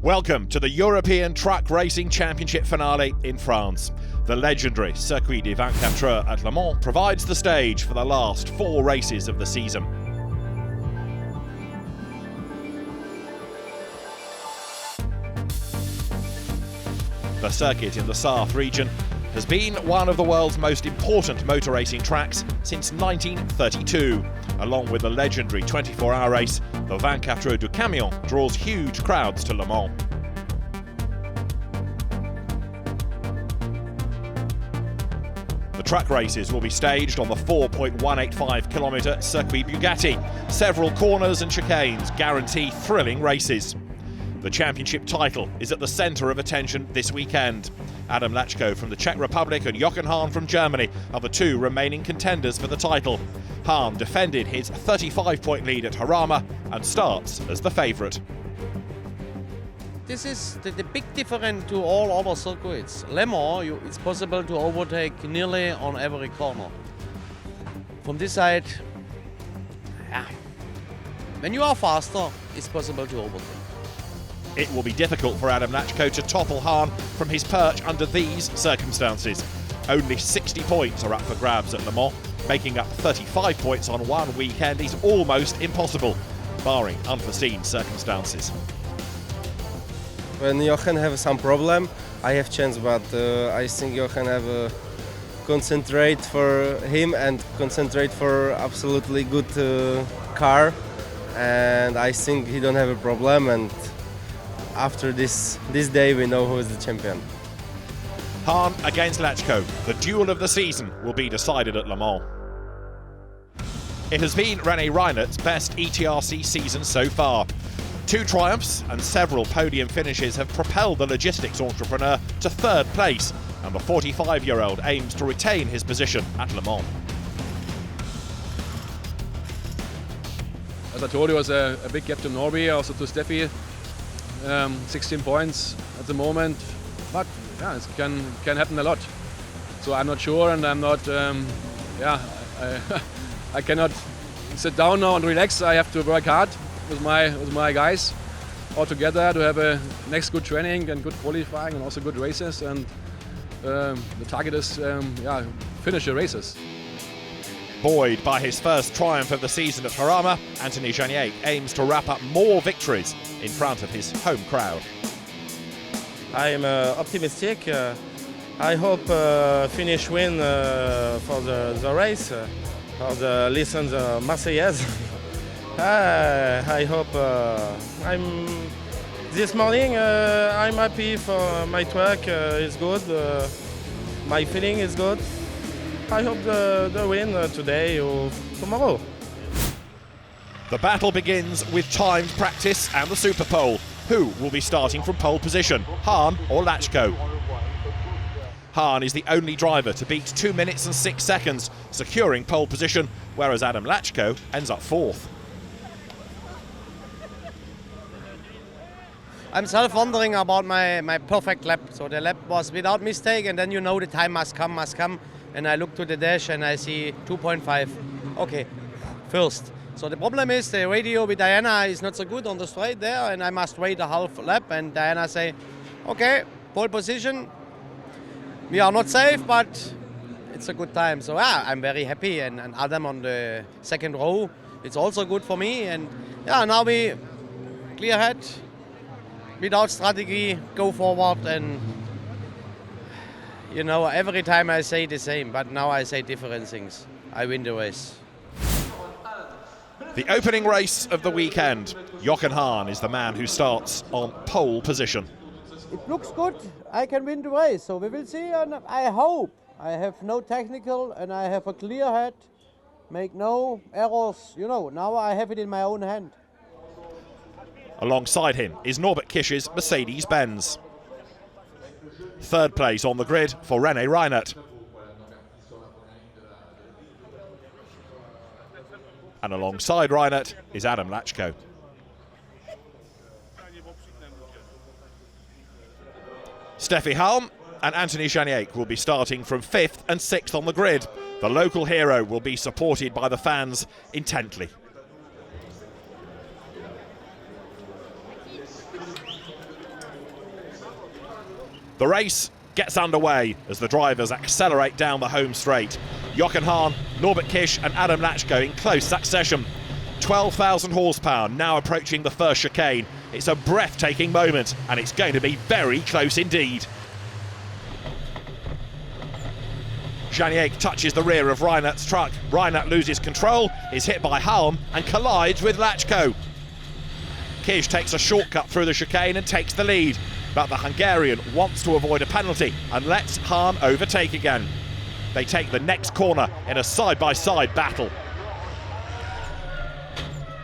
Welcome to the European Truck Racing Championship finale in France. The legendary Circuit des 24 Heures at Le Mans provides the stage for the last 4 races of the season. The circuit in the Sarthe region has been one of the world's most important motor racing tracks since 1932. Along with the legendary 24-hour race, the 24 Heures du Camion draws huge crowds to Le Mans. The track races will be staged on the 4.185-kilometre Circuit Bugatti. Several corners and chicanes guarantee thrilling races. The championship title is at the centre of attention this weekend. Adam Lachko from the Czech Republic and Jochen Hahn from Germany are the 2 remaining contenders for the title. Hahn defended his 35-point lead at Jarama and starts as the favourite. This is the big difference to all other circuits. Le Mans, it's possible to overtake nearly on every corner. From this side, when you are faster, it's possible to overtake. It will be difficult for Adam Lachko to topple Hahn from his perch under these circumstances. Only 60 points are up for grabs at Le Mans. Making up 35 points on one weekend is almost impossible, barring unforeseen circumstances. When Jochen have some problem, I have chance, but I think Jochen have concentrate for him and concentrate for absolutely good car, and I think he don't have a problem. And after this day, we know who is the champion. Hahn against Lachko. The duel of the season will be decided at Le Mans. It has been René Reinert's best ETRC season so far. 2 triumphs and several podium finishes have propelled the logistics entrepreneur to 3rd place, and the 45-year-old aims to retain his position at Le Mans. As I told you, it was a big gap to Norby, also to Steffi. 16 points at the moment, but yeah, it can happen a lot. So I'm not sure, and I'm not. I cannot sit down now and relax. I have to work hard with my guys all together to have a next good training and good qualifying and also good races. And the target is finish the races. Buoyed by his first triumph of the season at Jarama, Anthony Janiak aims to wrap up more victories in front of his home crowd. I'm optimistic. I hope finish win for the race, for the listen the Marseillaise. I hope this morning I'm happy for my track. It's good. My feeling is good. I hope the win today or tomorrow. The battle begins with timed practice and the Super Pole. Who will be starting from pole position, Hahn or Lachko? Hahn is the only driver to beat 2 minutes and 6 seconds, securing pole position, whereas Adam Lachko ends up 4th. I'm self-wondering about my perfect lap. So the lap was without mistake, and then you know the time must come. And I look to the dash and I see 2.5. Okay, first. So the problem is the radio with Diana is not so good on the straight there, and I must wait a half lap, and Diana say, okay, pole position. We are not safe, but it's a good time. So I'm very happy, and Adam on the 2nd row, it's also good for me. And now we clear head, without strategy, go forward. And every time I say the same, but now I say different things. I win the race. The opening race of the weekend. Jochen Hahn is the man who starts on pole position. It looks good. I can win the race, so we will see. And I hope I have no technical and I have a clear head, make no errors. Now I have it in my own hand. Alongside him is Norbert Kisch's Mercedes-Benz. 3rd place on the grid for René Reinert. And alongside Reinert is Adam Lachko. Steffi Halm and Anthony Janiak will be starting from 5th and 6th on the grid. The local hero will be supported by the fans intently. The race gets underway as the drivers accelerate down the home straight. Jochen Hahn, Norbert Kisch and Adam Lachko in close succession. 12,000 horsepower now approaching the first chicane. It's a breathtaking moment and it's going to be very close indeed. Janiek touches the rear of Reinert's truck. Reinert loses control, is hit by Halm and collides with Lachko. Kisch takes a shortcut through the chicane and takes the lead, but the Hungarian wants to avoid a penalty and lets Hahn overtake again. They take the next corner in a side-by-side battle.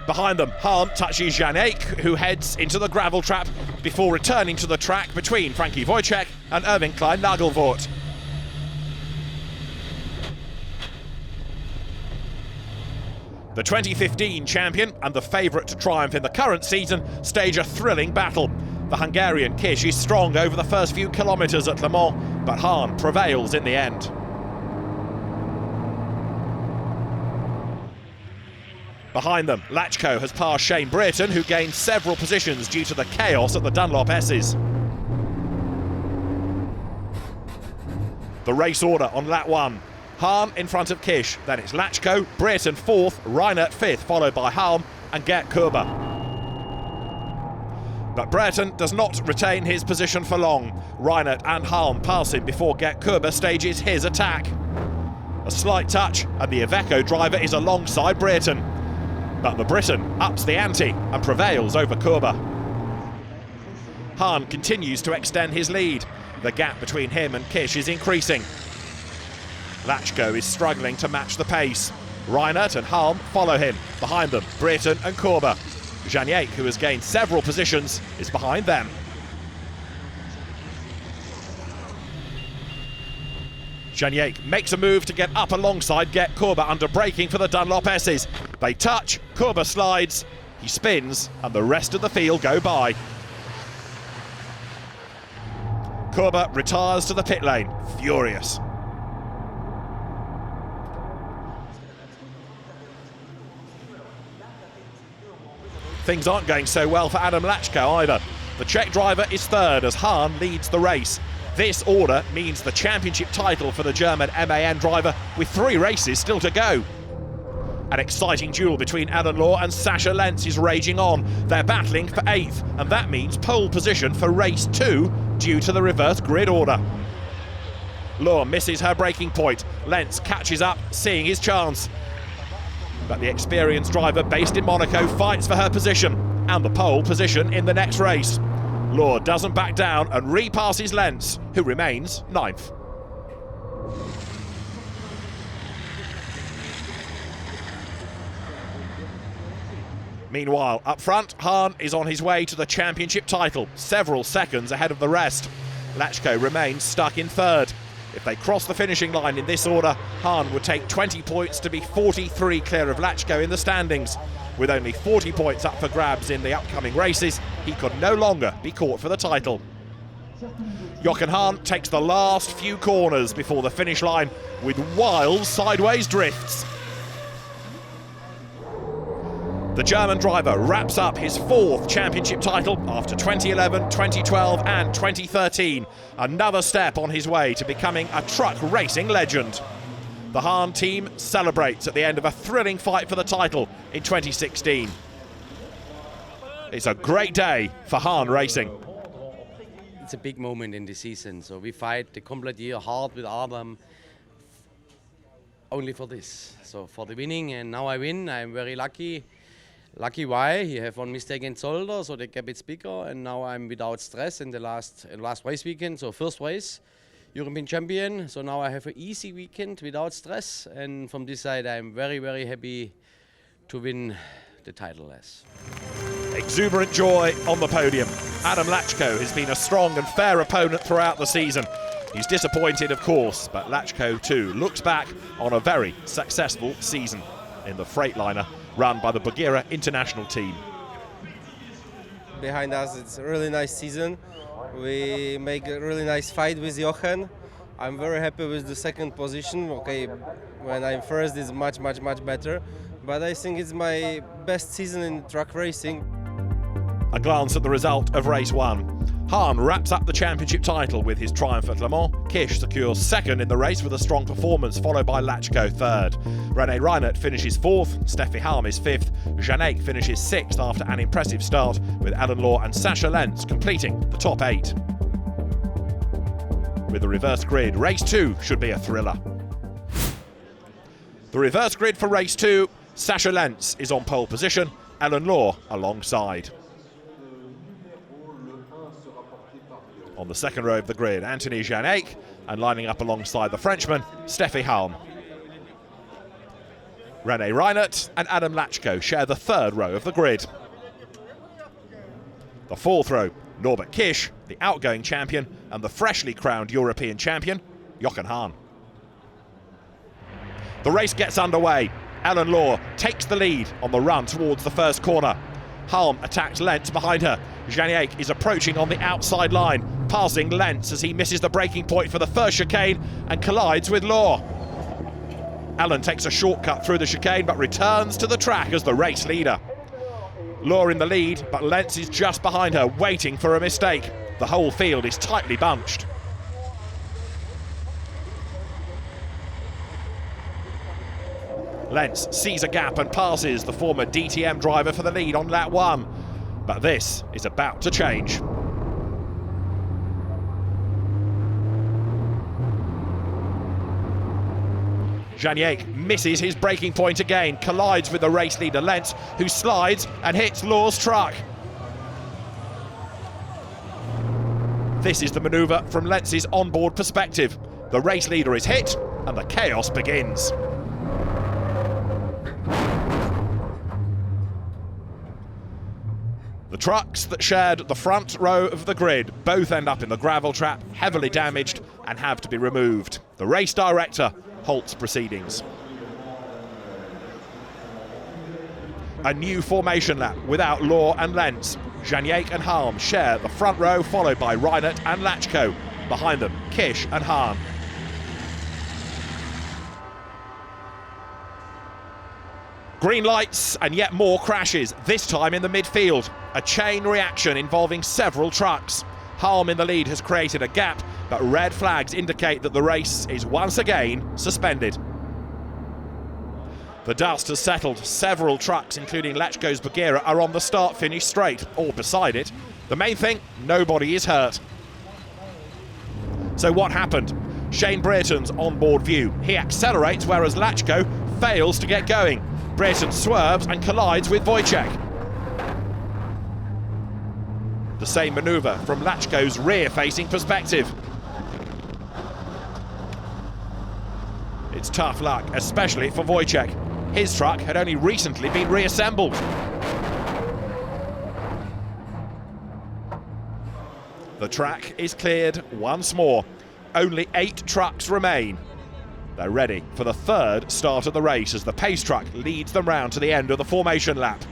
Behind them, Hahn touches Janiek, who heads into the gravel trap before returning to the track between Frankie Wojciech and Erwin Klein-Nagelvoort. The 2015 champion and the favourite to triumph in the current season stage a thrilling battle. The Hungarian Kisch is strong over the first few kilometres at Le Mans, but Hahn prevails in the end. Behind them, Lachko has passed Shane Brereton, who gained several positions due to the chaos at the Dunlop S's. The race order on lap 1. Hahn in front of Kisch, then it's Lachko, Brereton 4th, Reinert 5th, followed by Halm and Gert Kuber. But Brereton does not retain his position for long. Reinert and Halm pass him before Gert Kuber stages his attack. A slight touch and the Iveco driver is alongside Brereton. But the Briton ups the ante and prevails over Kuber. Hahn continues to extend his lead. The gap between him and Kisch is increasing. Lachko is struggling to match the pace. Reinert and Halm follow him. Behind them, Brereton and Kuber. Janiek, who has gained several positions, is behind them. Janiek makes a move to get up alongside Gert Kuber under braking for the Dunlop S's. They touch, Kuber slides, he spins, and the rest of the field go by. Kuber retires to the pit lane, furious. Things aren't going so well for Adam Lachko either. The Czech driver is third as Hahn leads the race. This order means the championship title for the German MAN driver with 3 races still to go. An exciting duel between Alan Law and Sasha Lentz is raging on. They're battling for 8th, and that means pole position for race 2 due to the reverse grid order. Law misses her braking point. Lentz catches up, seeing his chance. But the experienced driver based in Monaco fights for her position and the pole position in the next race. Law doesn't back down and repasses Lentz, who remains 9th. Meanwhile, up front, Hahn is on his way to the championship title, several seconds ahead of the rest. Lachko remains stuck in 3rd. If they cross the finishing line in this order, Hahn would take 20 points to be 43 clear of Lachko in the standings. With only 40 points up for grabs in the upcoming races, he could no longer be caught for the title. Jochen Hahn takes the last few corners before the finish line with wild sideways drifts. The German driver wraps up his 4th championship title after 2011, 2012 and 2013. Another step on his way to becoming a truck racing legend. The Hahn team celebrates at the end of a thrilling fight for the title in 2016. It's a great day for Hahn Racing. It's a big moment in the season, so we fight the complete year hard with Adam only for this. So for the winning, and now I win, I'm very lucky. Lucky why? He have one mistake in Zolder, so the gap is bigger, and now I'm without stress in the last race weekend. So first race, European champion. So now I have an easy weekend without stress, and from this side I'm very, very happy to win the title. Exuberant joy on the podium. Adam Lachko has been a strong and fair opponent throughout the season. He's disappointed, of course, but Lachko too looks back on a very successful season in the Freightliner run by the Bagheera international team. Behind us, it's a really nice season. We make a really nice fight with Jochen. I'm very happy with the 2nd position. Okay, when I'm 1st, it's much, much, much better. But I think it's my best season in truck racing. A glance at the result of race 1. Hahn wraps up the championship title with his triumph at Le Mans. Kish secures second in the race with a strong performance, followed by Lachko third. René Reinert finishes fourth, Steffi Halm is fifth, Janek finishes sixth after an impressive start, with Alan Law and Sascha Lentz completing the top 8. With the reverse grid, race 2 should be a thriller. The reverse grid for race 2, Sascha Lentz is on pole position, Alan Law alongside. On the second row of the grid, Anthony Janek, and lining up alongside the Frenchman, Steffi Halm. René Reinert and Adam Lachko share the third row of the grid. The fourth row, Norbert Kish, the outgoing champion, and the freshly crowned European champion, Jochen Hahn. The race gets underway. Alan Law takes the lead on the run towards the first corner. Halm attacks Lentz behind her. Janek is approaching on the outside line, passing Lentz as he misses the braking point for the first chicane and collides with Law. Alan takes a shortcut through the chicane but returns to the track as the race leader. Law in the lead, but Lentz is just behind her, waiting for a mistake. The whole field is tightly bunched. Lentz sees a gap and passes the former DTM driver for the lead on lap 1. But this is about to change. Janek misses his braking point again, collides with the race leader Lentz, who slides and hits Law's truck. This is the manoeuvre from Lentz's onboard perspective. The race leader is hit and the chaos begins. The trucks that shared the front row of the grid both end up in the gravel trap, heavily damaged, and have to be removed. The race director halts proceedings. A new formation lap without Law and Lentz. Janek and Halm share the front row, followed by Reinert and Lachko. Behind them, Kish and Hahn. Green lights and yet more crashes, this time in the midfield. A chain reaction involving several trucks. Halm in the lead has created a gap, but red flags indicate that the race is once again suspended. The dust has settled. Several trucks, including Lachko's Bagheera, are on the start-finish straight, or beside it. The main thing, nobody is hurt. So what happened? Shane Brereton's onboard view. He accelerates, whereas Lachko fails to get going. Brereton swerves and collides with Wojciech. The same manoeuvre from Lachko's rear-facing perspective. It's tough luck, especially for Wojciech. His truck had only recently been reassembled. The track is cleared once more. Only 8 trucks remain. They're ready for the third start of the race as the pace truck leads them round to the end of the formation lap.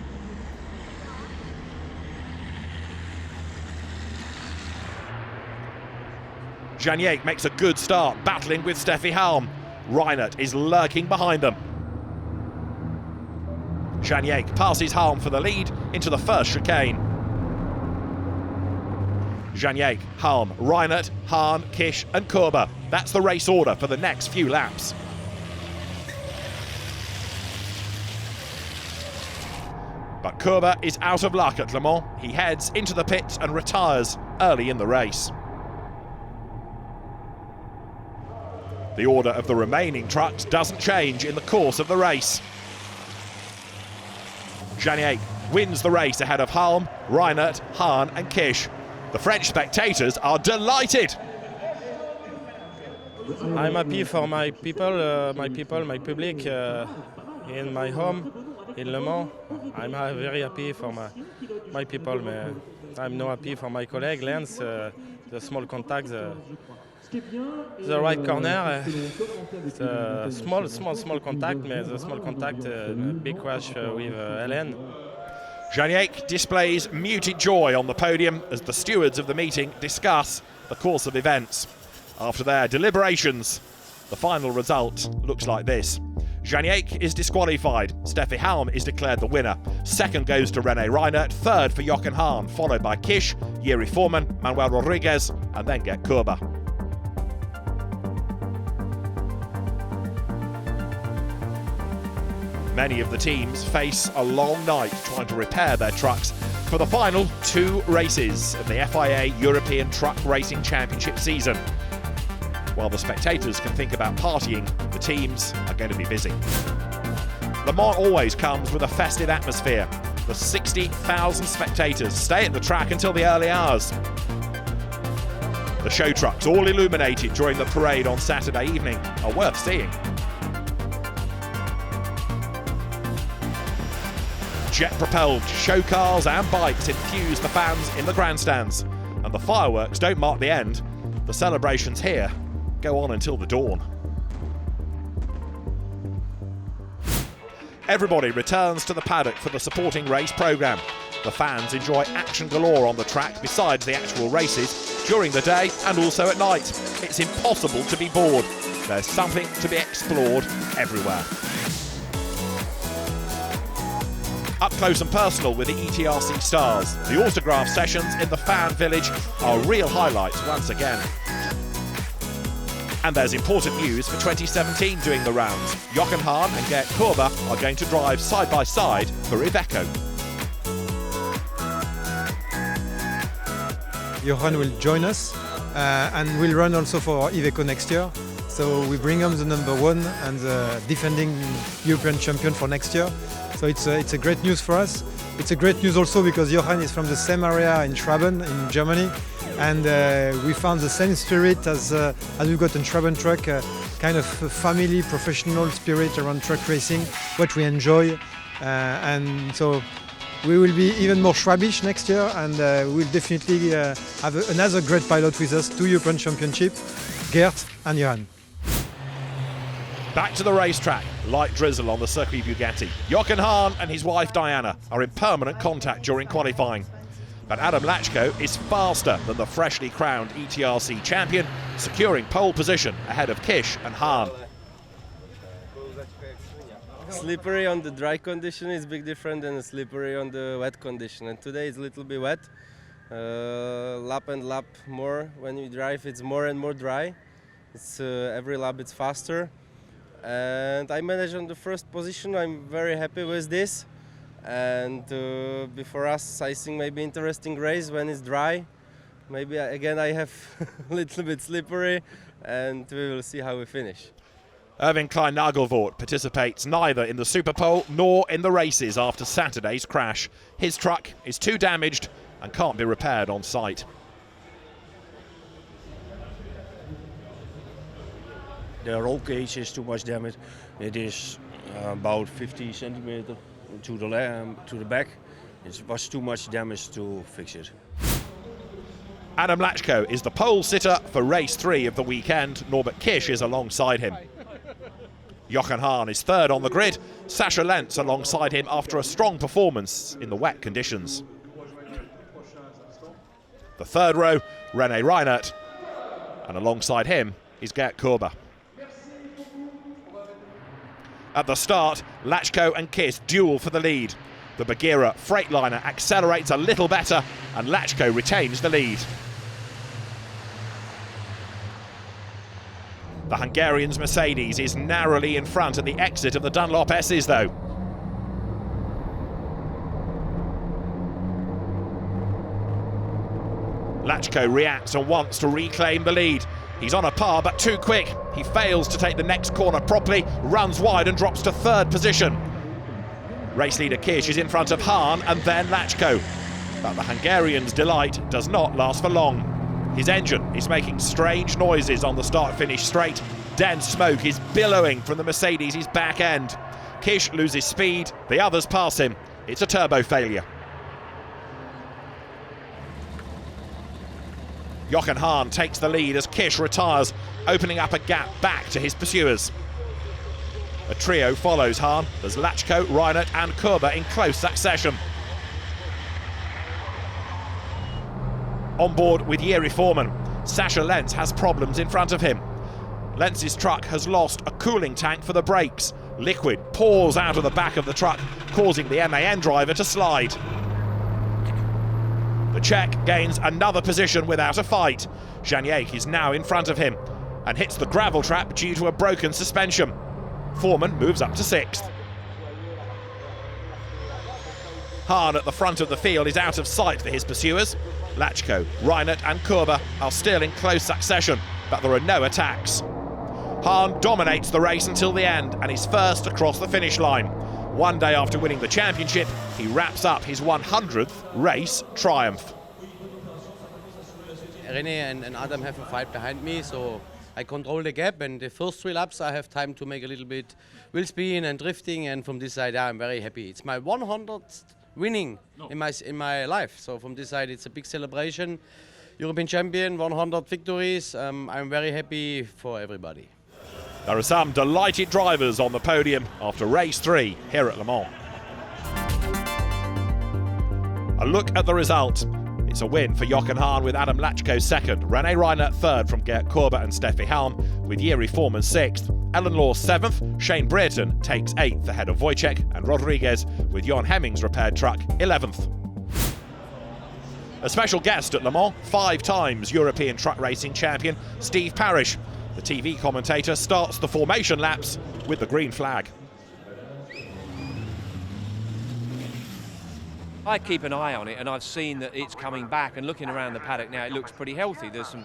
Janek makes a good start, battling with Steffi Halm. Reinert is lurking behind them. Janek passes Halm for the lead into the first chicane. Janek, Halm, Reinert, Hahn, Kish and Kurber. That's the race order for the next few laps. But Kurber is out of luck at Le Mans. He heads into the pits and retires early in the race. The order of the remaining trucks doesn't change in the course of the race. Janek wins the race ahead of Halm, Reinert, Hahn and Kish. The French spectators are delighted. I'm happy for my people, my public in my home, in Le Mans. I'm very happy for my people. I'm not happy for my colleague, Lentz, the small contact, the right corner. Small contact, but the small contact, big crash with Helen. Janek displays muted joy on the podium as the stewards of the meeting discuss the course of events. After their deliberations, the final result looks like this. Janiek is disqualified. Steffi Halm is declared the winner. Second goes to René Reinert. Third for Jochen Hahn, followed by Kish, Jiri Foreman, Manuel Rodriguez, and then Gert Kurber. Many of the teams face a long night trying to repair their trucks for the final 2 races of the FIA European Truck Racing Championship season. While the spectators can think about partying, the teams are going to be busy. Le Mans always comes with a festive atmosphere. The 60,000 spectators stay at the track until the early hours. The show trucks, all illuminated during the parade on Saturday evening, are worth seeing. Jet-propelled show cars and bikes infuse the fans in the grandstands, and the fireworks don't mark the end. The celebrations here go on until the dawn. Everybody returns to the paddock for the supporting race programme. The fans enjoy action galore on the track besides the actual races, during the day and also at night. It's impossible to be bored. There's something to be explored everywhere. Up close and personal with the ETRC stars. The autograph sessions in the fan village are real highlights once again. And there's important news for 2017 doing the rounds. Jochen Hahn and Gert Kurber are going to drive side by side for Iveco. Jochen will join us and will run also for Iveco next year. So we bring him the #1 and the defending European champion for next year. So it's a great news for us. It's a great news also because Jochen is from the same area in Schwaben in Germany, and we found the same spirit as we've got in Schwaben truck, kind of family, professional spirit around truck racing, what we enjoy, and so we will be even more Schwabish next year, and we'll definitely have another great pilot with us, 2 European Championship, Gert and Johan. Back to the racetrack. Light drizzle on the Circuit Bugatti. Jochen Hahn and his wife Diana are in permanent contact during qualifying. But Adam Lachko is faster than the freshly crowned ETRC champion, securing pole position ahead of Kish and Hahn. Slippery on the dry condition is big different than slippery on the wet condition. And today it's a little bit wet. Lap and lap more. When you drive, it's more and more dry. It's every lap it's faster. And I managed on the first position. I'm very happy with this. And before us, I think maybe interesting race when it's dry. Maybe again I have a little bit slippery, and we will see how we finish. Erwin Klein-Nagelvoort participates neither in the Superpole nor in the races after Saturday's crash. His truck is too damaged and can't be repaired on site. The roll cage is too much damage. It is about 50 centimeters to the back. It was too much damage to fix it. Adam Lachko is the pole sitter for race 3 of the weekend. Norbert Kish is alongside him. Jochen Hahn is third on the grid. Sascha Lentz alongside him after a strong performance in the wet conditions. The third row, René Reinert, and alongside him is Gert Kurber. At the start, Lachko and Kish duel for the lead. The Bagheera Freightliner accelerates a little better, and Lachko retains the lead. The Hungarian's Mercedes is narrowly in front at the exit of the Dunlop S's though. Lachko reacts and wants to reclaim the lead. He's on a par but too quick. He fails to take the next corner properly, runs wide and drops to third position. Race leader Kish is in front of Hahn and then Lachko. But the Hungarian's delight does not last for long. His engine is making strange noises on the start-finish straight. Dense smoke is billowing from the Mercedes' back end. Kish loses speed, the others pass him. It's a turbo failure. Jochen Hahn takes the lead as Kish retires, opening up a gap back to his pursuers. A trio follows Hahn. There's Lachko, Reinert and Kurber in close succession. On board with Jiri Foreman, Sascha Lentz has problems in front of him. Lentz's truck has lost a cooling tank for the brakes. Liquid pours out of the back of the truck, causing the MAN driver to slide. The Czech gains another position without a fight. Janiak is now in front of him and hits the gravel trap due to a broken suspension. Foreman moves up to 6th. Hahn at the front of the field is out of sight for his pursuers. Lachko, Reinert and Kurba are still in close succession, but there are no attacks. Hahn dominates the race until the end and is first across the finish line. One day after winning the championship, he wraps up his 100th race triumph. René and Adam have a fight behind me, so I control the gap, and the first 3 laps I have time to make a little bit wheel spin and drifting, and from this side I'm very happy. It's my 100th winning in my life, so from this side it's a big celebration. European champion, 100 victories. I'm very happy for everybody. There are some delighted drivers on the podium after race 3 here at Le Mans. A look at the result. It's a win for Jochen Hahn with Adam Lachko second, René Reinert third from Gert Kurba and Steffi Halm, with Jiri Foreman 6th, Ellen Law 7th, Shane Brereton takes 8th ahead of Wojciech and Rodriguez, with Jon Hemming's repaired truck 11th. A special guest at Le Mans, 5 times European truck racing champion Steve Parish. The TV commentator starts the formation laps with the green flag. I keep an eye on it, and I've seen that it's coming back, and looking around the paddock now, it looks pretty healthy. There's some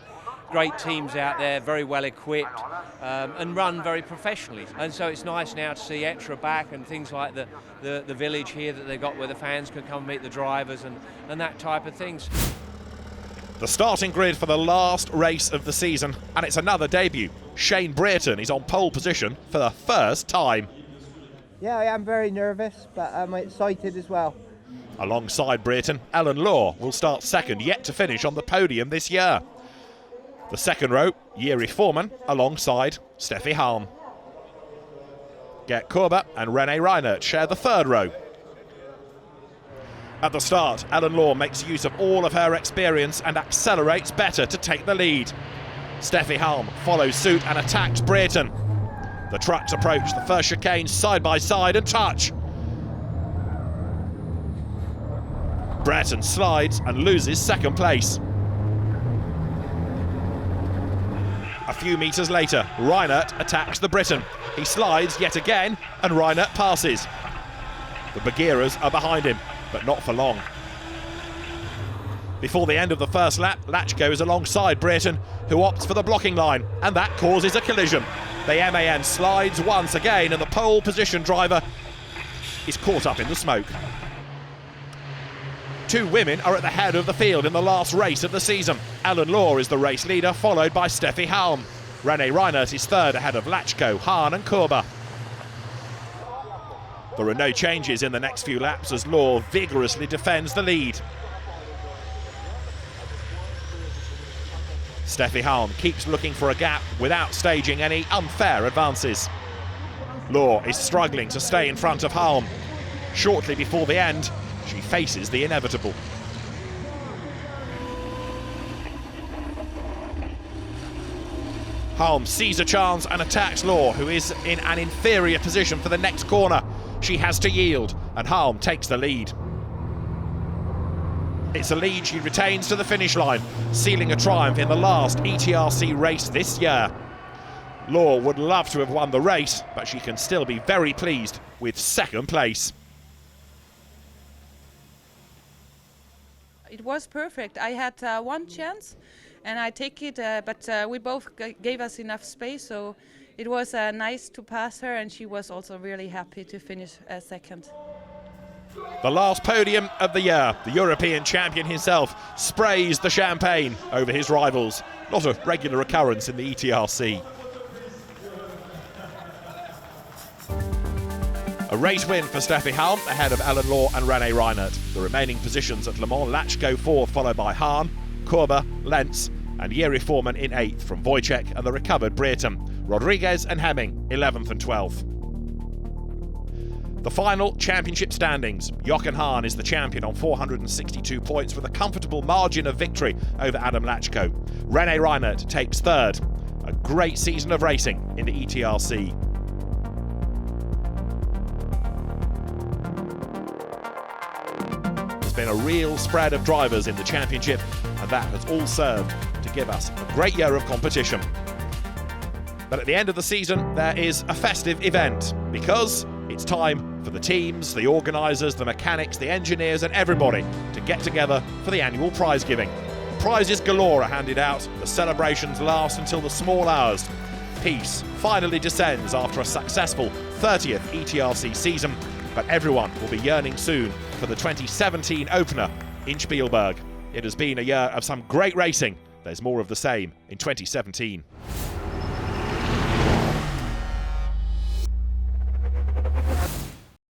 great teams out there, very well equipped, and run very professionally. And so it's nice now to see ETRC back and things like the village here that they've got where the fans can come and meet the drivers and that type of things. The starting grid for the last race of the season, and it's another debut. Shane Brereton is on pole position for the first time. Yeah, I am very nervous, but I'm excited as well. Alongside Brereton, Ellen Law will start second, yet to finish on the podium this year. The second row, Jiri Foreman alongside Steffi Halm. Gert Kurba and René Reinert share the third row. At the start, Ellen Law makes use of all of her experience and accelerates better to take the lead. Steffi Halm follows suit and attacks Brereton. The trucks approach the first chicane side by side and touch. Brereton slides and loses second place. A few metres later, Reinert attacks the Briton. He slides yet again and Reinert passes. The Bagheeras are behind him, but not for long. Before the end of the first lap, Lachko is alongside Brereton, who opts for the blocking line, and that causes a collision. The MAN slides once again, and the pole position driver is caught up in the smoke. 2 women are at the head of the field in the last race of the season. Ellen Law is the race leader, followed by Steffi Halm. René Reinert is third ahead of Lachko, Hahn and Kurba. There are no changes in the next few laps as Law vigorously defends the lead. Steffi Halm keeps looking for a gap without staging any unfair advances. Law is struggling to stay in front of Halm. Shortly before the end, she faces the inevitable. Halm sees a chance and attacks Law, who is in an inferior position for the next corner. She has to yield, and Halm takes the lead. It's a lead she retains to the finish line, sealing a triumph in the last ETRC race this year. Law would love to have won the race, but she can still be very pleased with second place. It was perfect. I had one chance and I take it, but we both gave us enough space, so it was nice to pass her, and she was also really happy to finish second. The last podium of the year, the European champion himself sprays the champagne over his rivals. Not a regular occurrence in the ETRC. A race win for Steffi Halm ahead of Ellen Law and René Reinert. The remaining positions at Le Mans, Lachko 4th, followed by Hahn, Kurba, Lentz and Jiri Foreman in 8th from Wojciech and the recovered Brereton. Rodriguez and Hemming 11th and 12th. The final championship standings. Jochen Hahn is the champion on 462 points with a comfortable margin of victory over Adam Lachko. René Reinert takes 3rd. A great season of racing in the ETRC. been a real spread of drivers in the championship, and that has all served to give us a great year of competition. But at the end of the season, there is a festive event, because it's time for the teams, the organisers, the mechanics, the engineers and everybody to get together for the annual prize giving. Prizes galore are handed out, the celebrations last until the small hours. Peace finally descends after a successful 30th ETRC season, but everyone will be yearning soon for the 2017 opener in Spielberg. It has been a year of some great racing. There's more of the same in 2017.